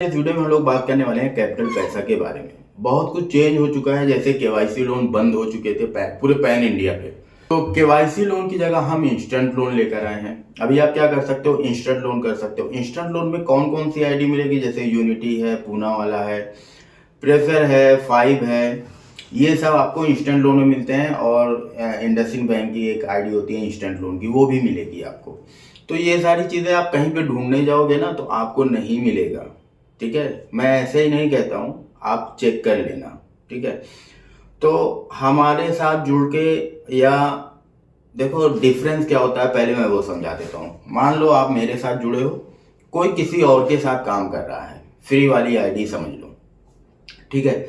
इस वीडियो में हम लोग बात करने वाले हैं कैपिटल पैसा के बारे में। बहुत कुछ चेंज हो चुका है, जैसे केवाईसी लोन बंद हो चुके थे पूरे पैन इंडिया पे। तो केवाईसी लोन की जगह हम इंस्टेंट लोन लेकर आए हैं। अभी आप क्या कर सकते हो, इंस्टेंट लोन कर सकते हो। इंस्टेंट लोन में कौन कौन सी आईडी मिलेगी, जैसे यूनिटी है, पूना वाला है, प्रेफर है, फाइव है, ये सब आपको इंस्टेंट लोन में मिलते हैं। और इंडसइंड बैंक की एक आईडी होती है इंस्टेंट लोन की, वो भी मिलेगी आपको। तो ये सारी चीज़ें आप कहीं पे ढूंढने जाओगे ना तो आपको नहीं मिलेगा। ठीक है, मैं ऐसे ही नहीं कहता हूँ, आप चेक कर लेना। ठीक है, तो हमारे साथ जुड़ के, या देखो डिफरेंस क्या होता है पहले मैं वो समझा देता हूँ। मान लो आप मेरे साथ जुड़े हो, कोई किसी और के साथ काम कर रहा है, फ्री वाली आईडी समझ लो। ठीक है,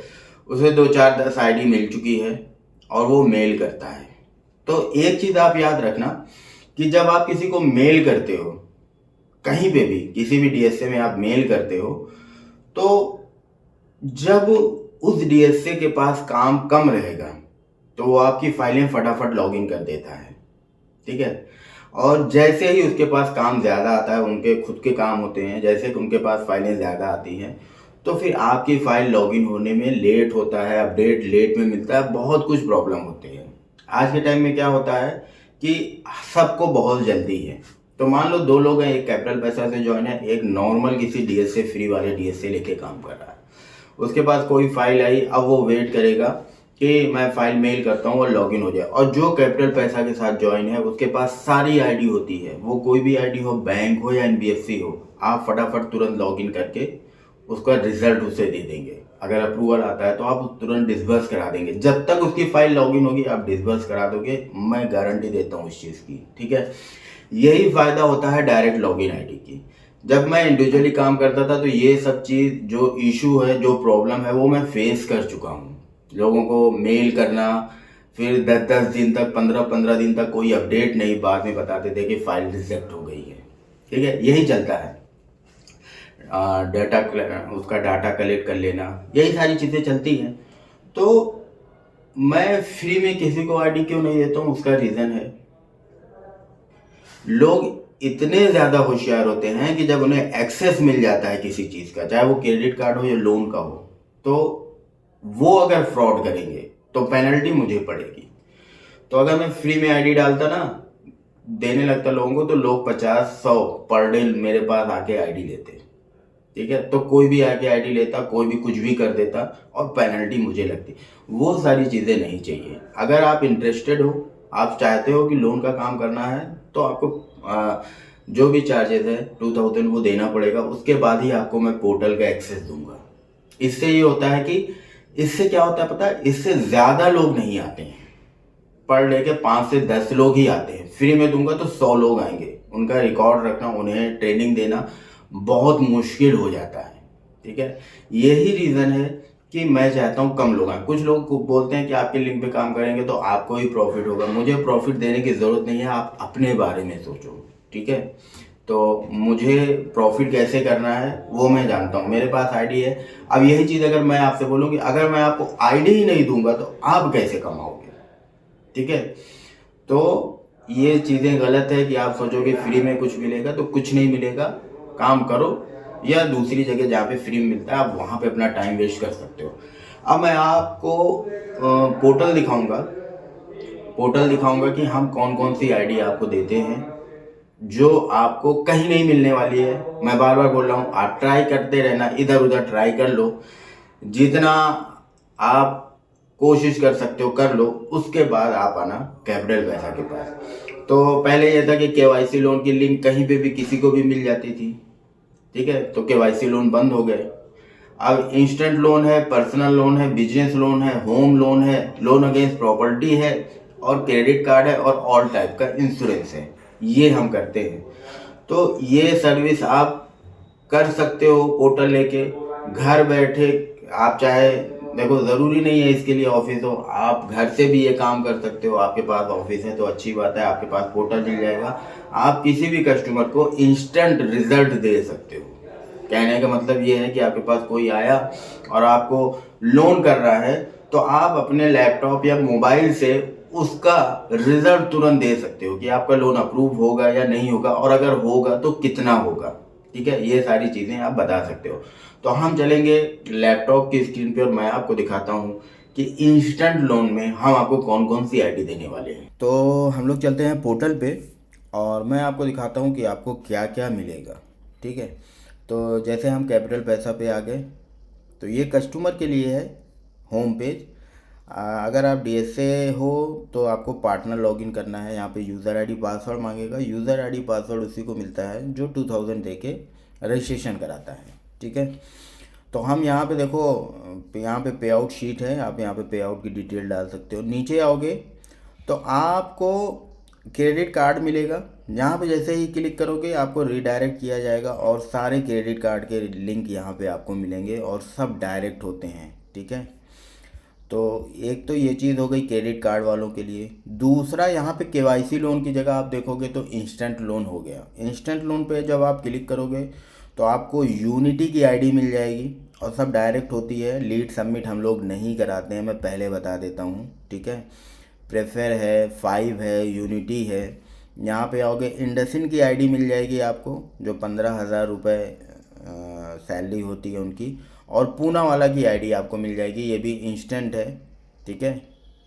उसे 2 4 10 आईडी मिल चुकी है और वो मेल करता है। तो एक चीज़ आप याद रखना कि जब आप किसी को मेल करते हो, कहीं पे भी किसी भी डीएसए में आप मेल करते हो, तो जब उस डीएसए के पास काम कम रहेगा तो वो आपकी फाइलें फटाफट लॉगिन कर देता है। ठीक है, और जैसे ही उसके पास काम ज़्यादा आता है, उनके खुद के काम होते हैं, जैसे कि उनके पास फाइलें ज़्यादा आती हैं तो फिर आपकी फाइल लॉगिन होने में लेट होता है, अपडेट लेट में मिलता है, बहुत कुछ प्रॉब्लम होती है। आज के टाइम में क्या होता है कि सबको बहुत जल्दी है। तो मान लो 2 लोग हैं, एक कैपिटल पैसा से ज्वाइन है, एक नॉर्मल किसी डीएसए फ्री वाले डीएसए लेके काम कर रहा है। उसके पास कोई फाइल आई, अब वो वेट करेगा कि मैं फाइल मेल करता हूँ और लॉगिन हो जाए। और जो कैपिटल पैसा के साथ ज्वाइन है उसके पास सारी आईडी होती है, वो कोई भी आईडी हो, बैंक हो या एनबीएफसी हो, आप फटाफट तुरंत लॉगिन करके उसका रिजल्ट उसे दे देंगे। अगर अप्रूवल आता है तो आप तुरंत डिसबर्स करा देंगे। जब तक उसकी फाइल लॉगिन होगी आप डिसबर्स करा दोगे, मैं गारंटी देता हूँ इस चीज़ की। ठीक है, यही फायदा होता है डायरेक्ट लॉगिन आईडी की। जब मैं इंडिविजुअली काम करता था तो ये सब चीज़ जो इशू है, जो प्रॉब्लम है, वो मैं फेस कर चुका हूँ। लोगों को मेल करना, फिर 10 10 दिन तक, 15 15 दिन तक कोई अपडेट नहीं, बाद में बताते थे कि फाइल रिजेक्ट हो गई है। ठीक है, यही चलता है। डाटा, उसका डाटा कलेक्ट कर लेना, यही सारी चीज़ें चलती हैं। तो मैं फ्री में किसी को आईडी क्यों नहीं देता हूँ, उसका रीज़न है, लोग इतने ज़्यादा होशियार होते हैं कि जब उन्हें एक्सेस मिल जाता है किसी चीज़ का, चाहे वो क्रेडिट कार्ड हो या लोन का हो, तो वो अगर फ्रॉड करेंगे तो पेनल्टी मुझे पड़ेगी। तो अगर मैं फ्री में आईडी डालता ना, देने लगता लोगों को, तो लोग 50 100 पर डे मेरे पास आके आईडी लेते। ठीक है, तो कोई भी आके आईडी लेता, कोई भी कुछ भी कर देता और पेनल्टी मुझे लगती। वो सारी चीज़ें नहीं चाहिए। अगर आप इंटरेस्टेड हो, आप चाहते हो कि लोन का काम करना है, तो आपको जो भी चार्जेस है 2000 वो देना पड़ेगा। उसके बाद ही आपको मैं पोर्टल का एक्सेस दूंगा। इससे ये होता है कि, इससे क्या होता है पता है, इससे ज़्यादा लोग नहीं आते हैं। पर डे के 5 से 10 लोग ही आते हैं। फ्री में दूंगा तो 100 लोग आएंगे। उनका रिकॉर्ड रखना, उन्हें ट्रेनिंग देना बहुत मुश्किल हो जाता है। ठीक है, यही रीज़न है कि मैं चाहता हूँ कम लोग आए। कुछ लोग बोलते हैं कि आपके लिंक पे काम करेंगे तो आपको ही प्रॉफिट होगा। मुझे प्रॉफिट देने की ज़रूरत नहीं है, आप अपने बारे में सोचो। ठीक है, तो मुझे प्रॉफिट कैसे करना है वो मैं जानता हूँ, मेरे पास आईडी है। अब यही चीज़ अगर मैं आपसे बोलूँ कि अगर मैं आपको आईडी ही नहीं दूंगा तो आप कैसे कमाओगे। ठीक है, तो ये चीज़ें गलत है कि आप सोचोगे फ्री में कुछ मिलेगा, तो कुछ नहीं मिलेगा। काम करो, या दूसरी जगह जहाँ पे फ्री मिलता है आप वहाँ पे अपना टाइम वेस्ट कर सकते हो। अब मैं आपको पोर्टल दिखाऊंगा कि हम कौन कौन सी आईडी आपको देते हैं जो आपको कहीं नहीं मिलने वाली है। मैं बार बार बोल रहा हूँ, आप ट्राई करते रहना, इधर उधर ट्राई कर लो, जितना आप कोशिश कर सकते हो कर लो। उसके बाद आप आना कैपिटल पैसा के पास। तो पहले यह था कि केवाईसी लोन की लिंक कहीं पे भी किसी को भी मिल जाती थी। ठीक है, तो केवाईसी लोन बंद हो गए। अब इंस्टेंट लोन है, पर्सनल लोन है, बिजनेस लोन है, होम लोन है, लोन अगेंस्ट प्रॉपर्टी है, और क्रेडिट कार्ड है, और ऑल टाइप का इंश्योरेंस है। ये हम करते हैं। तो ये सर्विस आप कर सकते हो पोर्टल लेके, घर बैठे। आप चाहे, देखो ज़रूरी नहीं है इसके लिए ऑफिस हो, आप घर से भी ये काम कर सकते हो। आपके पास ऑफिस है तो अच्छी बात है, आपके पास पोर्टल मिल जाएगा। आप किसी भी कस्टमर को इंस्टेंट रिजल्ट दे सकते हो। कहने का मतलब ये है कि आपके पास कोई आया और आपको लोन कर रहा है, तो आप अपने लैपटॉप या मोबाइल से उसका रिजल्ट तुरंत दे सकते हो कि आपका लोन अप्रूव होगा या नहीं होगा, और अगर होगा तो कितना होगा। ठीक है, ये सारी चीज़ें आप बता सकते हो। तो हम चलेंगे लैपटॉप की स्क्रीन पे और मैं आपको दिखाता हूँ कि इंस्टेंट लोन में हम आपको कौन कौन सी आईडी देने वाले हैं। तो हम लोग चलते हैं पोर्टल पे और मैं आपको दिखाता हूँ कि आपको क्या क्या मिलेगा। ठीक है, तो जैसे हम कैपिटल पैसा पे आ गए तो ये कस्टमर के लिए है होम पेज। अगर आप डीएसए हो तो आपको पार्टनर लॉगिन करना है। यहाँ पे यूज़र आईडी पासवर्ड मांगेगा। यूज़र आईडी पासवर्ड उसी को मिलता है जो 2000 दे के रजिस्ट्रेशन कराता है। ठीक है, तो हम यहाँ पे देखो, यहाँ पे पे आउट शीट है। आप यहाँ पे पे आउट की डिटेल डाल सकते हो। नीचे आओगे तो आपको क्रेडिट कार्ड मिलेगा। यहाँ पे जैसे ही क्लिक करोगे आपको रिडायरेक्ट किया जाएगा और सारे क्रेडिट कार्ड के लिंक यहाँ पे आपको मिलेंगे और सब डायरेक्ट होते हैं। ठीक है, तो एक तो ये चीज़ हो गई क्रेडिट कार्ड वालों के लिए। दूसरा, यहाँ पे केवाईसी लोन की जगह आप देखोगे तो इंस्टेंट लोन हो गया। इंस्टेंट लोन पे जब आप क्लिक करोगे तो आपको यूनिटी की आईडी मिल जाएगी और सब डायरेक्ट होती है। लीड सबमिट हम लोग नहीं कराते हैं, मैं पहले बता देता हूँ। ठीक है, प्रेफर है, 5 है, यूनिटी है। यहाँ पे आओगे इंडसिन की आईडी मिल जाएगी आपको, जो 15,000 रुपये सैलरी होती है उनकी। और पूना वाला की आईडी आपको मिल जाएगी, ये भी इंस्टेंट है। ठीक है,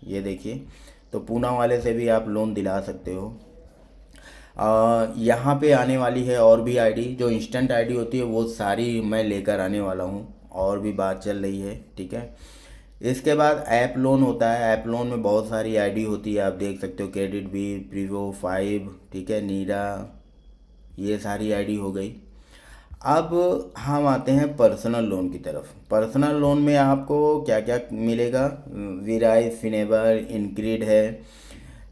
ये देखिए, तो पूना वाले से भी आप लोन दिला सकते हो। यहाँ पे आने वाली है और भी आईडी, जो इंस्टेंट आईडी होती है वो सारी मैं लेकर आने वाला हूँ, और भी बात चल रही है। ठीक है, इसके बाद ऐप लोन होता है। ऐप लोन में बहुत सारी आईडी होती है, आप देख सकते हो। क्रेडिट बी, प्रीवो 5, ठीक है, नीरा, ये सारी आईडी हो गई। अब हम आते हैं पर्सनल लोन की तरफ। पर्सनल लोन में आपको क्या क्या मिलेगा? विराइज, फिनेबर, इनक्रीड है,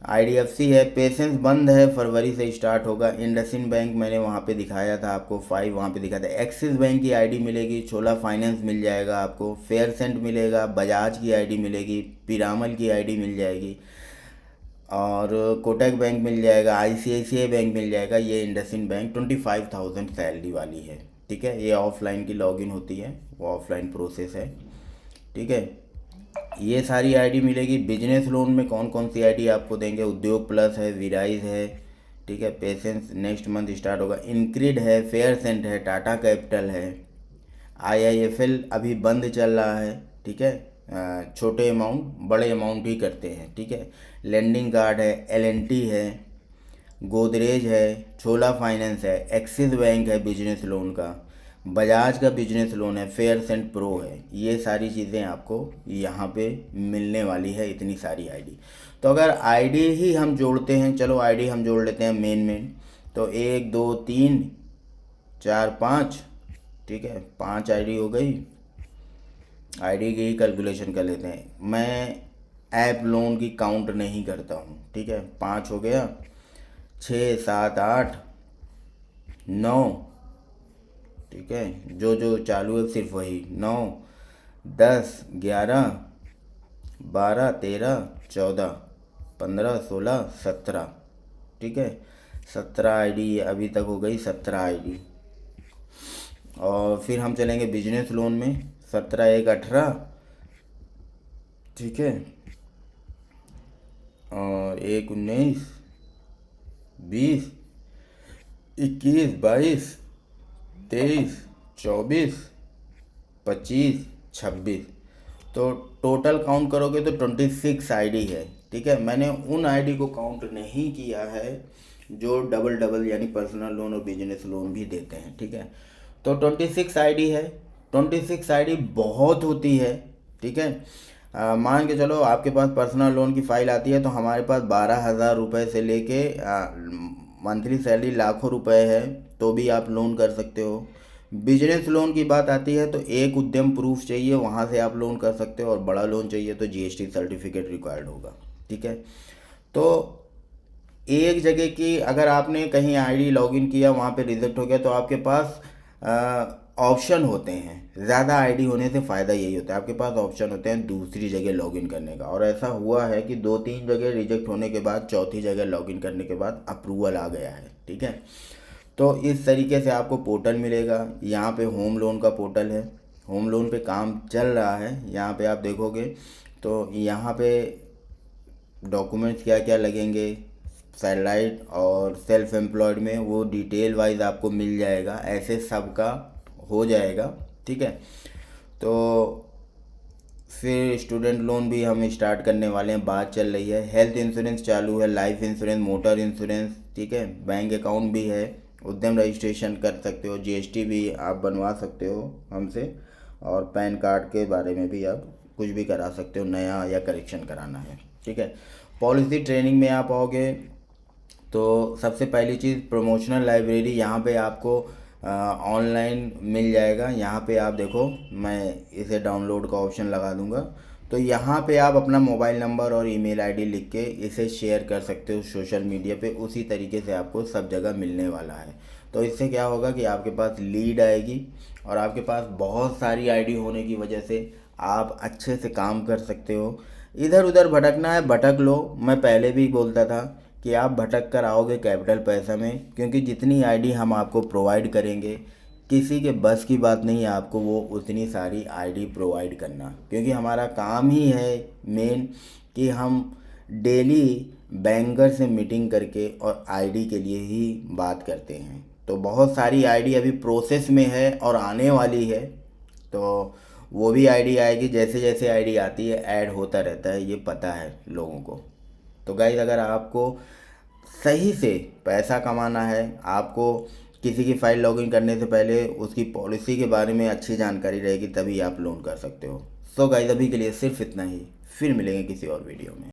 आईडीएफसी है, पेशेंस बंद है, फरवरी से स्टार्ट होगा। इंडसिन बैंक मैंने वहाँ पे दिखाया था आपको, 5 वहाँ पे दिखाया था। एक्सिस बैंक की आईडी मिलेगी, छोला फाइनेंस मिल जाएगा आपको, फेयर सेंट मिलेगा, बजाज की आईडी मिलेगी, पिरामल की आईडी मिल जाएगी और कोटक बैंक मिल जाएगा, आईसीआईसीआई बैंक मिल जाएगा। ये इंडसिन बैंक 25,000 सैलरी वाली है। ठीक है, ये ऑफलाइन की लॉगिन होती है, वो ऑफलाइन प्रोसेस है। ठीक है, ये सारी आईडी मिलेगी। बिजनेस लोन में कौन कौन सी आईडी आपको देंगे? उद्योग प्लस है, विराइज है, ठीक है, पेशेंस नेक्स्ट मंथ स्टार्ट होगा, इनक्रीड है, फेयर सेंट है, टाटा कैपिटल है, आईआईएफएल अभी बंद चल रहा है। ठीक है, छोटे अमाउंट बड़े अमाउंट ही करते हैं। ठीक है, लेंडिंग कार्ड है, एलएनटी है, गोदरेज है, छोला फाइनेंस है, एक्सिस बैंक है बिजनेस लोन का, बजाज का बिजनेस लोन है, फेयर सेंट प्रो है। ये सारी चीज़ें आपको यहाँ पे मिलने वाली है, इतनी सारी आईडी। तो अगर आईडी ही हम जोड़ते हैं, चलो आईडी हम जोड़ लेते हैं मेन, तो 1 2 3 4 5, ठीक है, 5 आईडी हो गई। आईडी की ही कैलकुलेशन कर लेते हैं, मैं ऐप लोन की काउंट नहीं करता हूँ। ठीक है, 5 हो गया, 6 7 8 9, ठीक है, जो जो चालू है सिर्फ वही, 9 10 11 12 13 14 15 16 17। ठीक है, 17 आईडी अभी तक हो गई, 17 आईडी। और फिर हम चलेंगे बिजनेस लोन में, 17 1 18, ठीक है, और 1 19 20 21 22 23 24 25 26। तो टोटल काउंट करोगे तो 26 आईडी है। ठीक है, मैंने उन आईडी को काउंट नहीं किया है जो डबल डबल यानी पर्सनल लोन और बिजनेस लोन भी देते हैं। ठीक है, तो 26 आईडी है। 26 आईडी बहुत होती है। ठीक है, मान के चलो आपके पास पर्सनल लोन की फ़ाइल आती है तो हमारे पास 12,000 रुपये से लेके मंथली सैलरी लाखों रुपए है तो भी आप लोन कर सकते हो। बिजनेस लोन की बात आती है तो एक उद्यम प्रूफ चाहिए, वहाँ से आप लोन कर सकते हो, और बड़ा लोन चाहिए तो जीएसटी सर्टिफिकेट रिक्वायर्ड होगा। ठीक है, तो एक जगह की अगर आपने कहीं आईडी लॉगिन किया वहाँ पे रिजेक्ट हो गया तो आपके पास ऑप्शन होते हैं। ज़्यादा आईडी होने से फ़ायदा यही होता है, आपके पास ऑप्शन होते हैं दूसरी जगह लॉगिन करने का। और ऐसा हुआ है कि 2-3 जगह रिजेक्ट होने के बाद चौथी जगह लॉगिन करने के बाद अप्रूवल आ गया है। ठीक है, तो इस तरीके से आपको पोर्टल मिलेगा। यहाँ पे होम लोन का पोर्टल है, होम लोन पे काम चल रहा है। यहाँ पे आप देखोगे तो यहाँ पे डॉक्यूमेंट्स क्या क्या लगेंगे, सैटेलाइट और सेल्फ एम्प्लॉयड में वो डिटेल वाइज आपको मिल जाएगा, ऐसे सबका हो जाएगा। ठीक है, तो फिर स्टूडेंट लोन भी हम स्टार्ट करने वाले हैं, बात चल रही है। हेल्थ इंश्योरेंस चालू है, लाइफ इंश्योरेंस, मोटर इंश्योरेंस, ठीक है, बैंक अकाउंट भी है, उद्यम रजिस्ट्रेशन कर सकते हो, जीएसटी भी आप बनवा सकते हो हमसे, और पैन कार्ड के बारे में भी आप कुछ भी करा सकते हो, नया या करेक्शन कराना है। ठीक है, पॉलिसी ट्रेनिंग में आप आओगे तो सबसे पहली चीज़ प्रमोशनल लाइब्रेरी, यहाँ पे आपको ऑनलाइन मिल जाएगा। यहाँ पे आप देखो, मैं इसे डाउनलोड का ऑप्शन लगा दूंगा, तो यहाँ पे आप अपना मोबाइल नंबर और ईमेल आईडी लिख के इसे शेयर कर सकते हो सोशल मीडिया पे, उसी तरीके से आपको सब जगह मिलने वाला है। तो इससे क्या होगा कि आपके पास लीड आएगी, और आपके पास बहुत सारी आईडी होने की वजह से आप अच्छे से काम कर सकते हो। इधर उधर भटकना है भटक लो, मैं पहले भी बोलता था कि आप भटक कर आओगे कैपिटल पैसा में, क्योंकि जितनी आईडी हम आपको प्रोवाइड करेंगे, किसी के बस की बात नहीं है आपको वो उतनी सारी आईडी प्रोवाइड करना, क्योंकि हमारा काम ही है मेन कि हम डेली बैंकर से मीटिंग करके और आईडी के लिए ही बात करते हैं। तो बहुत सारी आईडी अभी प्रोसेस में है और आने वाली है, तो वो भी आईडी आएगी, जैसे जैसे आईडी आती है ऐड होता रहता है, ये पता है लोगों को। तो गाइस, अगर आपको सही से पैसा कमाना है, आपको किसी की फाइल लॉगिन करने से पहले उसकी पॉलिसी के बारे में अच्छी जानकारी रहेगी, तभी आप लोन कर सकते हो। सो गाइस, अभी के लिए सिर्फ इतना ही, फिर मिलेंगे किसी और वीडियो में।